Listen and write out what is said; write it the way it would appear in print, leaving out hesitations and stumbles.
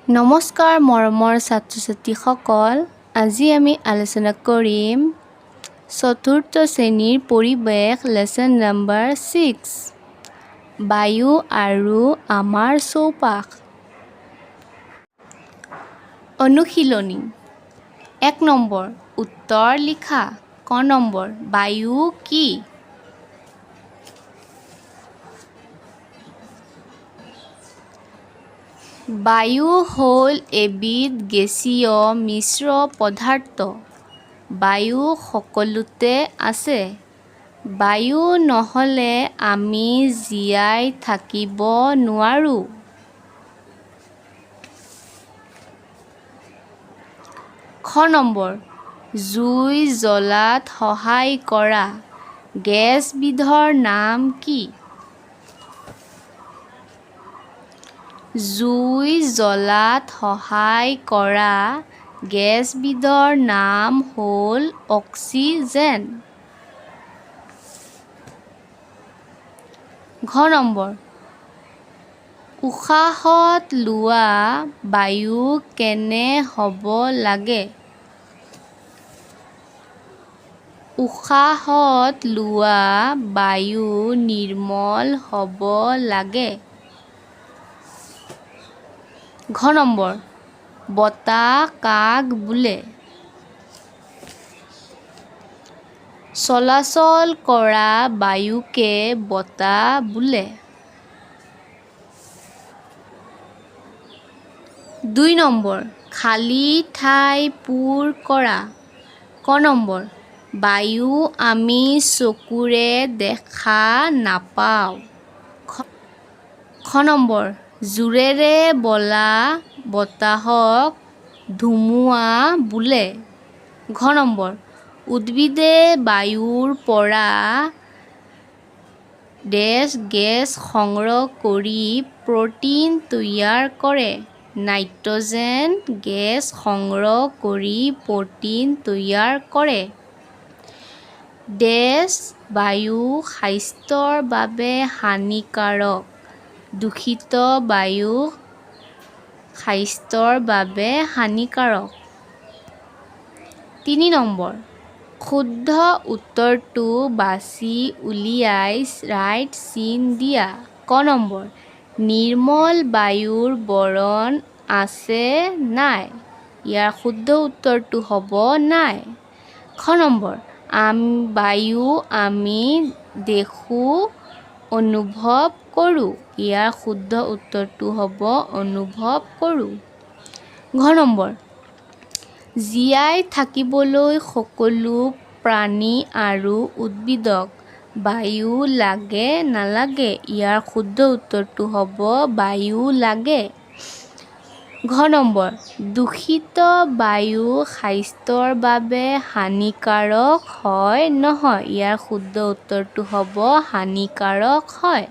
নমস্কাৰ মৰমৰ ছাত্ৰ-ছাত্ৰীসকল, আজি আমি আলোচনা কৰিম চতুৰ্থ শ্ৰেণীৰ পৰিৱেশ লেচন নম্বৰ 6 বায়ু আৰু আমাৰ চৌপাশ। অনুশীলনী 1 নম্বৰ উত্তৰ লিখা। ক নম্বৰ বায়ু কি? বায়ু হ'ল এবিধ গেছীয় মিশ্ৰ পদাৰ্থ। বায়ু সকলোতে আছে। বায়ু নহ'লে আমি জীয়াই থাকিব নোৱাৰোঁ। খ নম্বৰ জুই জ্বলাত সহায় কৰা গেছবিধৰ নাম কি? জুই জ্বলাত সহায় কৰা গেছবিধৰ নাম হ'ল অক্সিজেন। ঘ নম্বৰ উশাহত লোৱা বায়ু কেনে হ'ব লাগে? উশাহত লোৱা বায়ু নিৰ্মল হ'ব লাগে। ঘ নম্বৰ বতাহ কাক বোলে? চলাচল কৰা বায়ুকে বতাহ বোলে। 2 নম্বৰ খালী ঠাই পূৰ কৰা। ক নম্বৰ বায়ু আমি চকুৰে দেখা নাপাওঁ। খ নম্বৰ জোৰেৰে বলা বতাহক ধুমুহা বোলে। ঘ নম্বৰ উদ্ভিদে বায়ুৰ পৰা গেছ সংগ্ৰহ কৰি প্ৰ'টিন তৈয়াৰ কৰে। নাইট্ৰজেন গেছ সংগ্ৰহ কৰি প্ৰ'টিন তৈয়াৰ কৰে। বায়ু স্বাস্থ্যৰ বাবে হানিকাৰক। দূষিত বায়ু স্বাস্থ্যৰ বাবে হানিকাৰক। 3 নম্বৰ শুদ্ধ উত্তৰটো বাছি উলিয়াই ৰাইট চিন দিয়া। ক নম্বৰ নিৰ্মল বায়ুৰ বৰণ আছে নাই? ইয়াৰ শুদ্ধ উত্তৰটো হ'ব নাই। খ নম্বৰ বায়ু আমি দেখোঁ অনুভৱ কৰোঁ। ইয়াৰ শুদ্ধ উত্তৰটো হ'ব অনুভৱ কৰোঁ। ঘ নম্বৰ জীয়াই থাকিবলৈ সকলো প্ৰাণী আৰু উদ্ভিদক বায়ু লাগে নালাগে? ইয়াৰ শুদ্ধ উত্তৰটো হ'ব বায়ু লাগে। ঘ নম্বৰ দূষিত বায়ু স্বাস্থ্যৰ বাবে হানিকাৰক হয় নহয়? ইয়াৰ শুদ্ধ উত্তৰটো হ'ব হানিকাৰক হয়।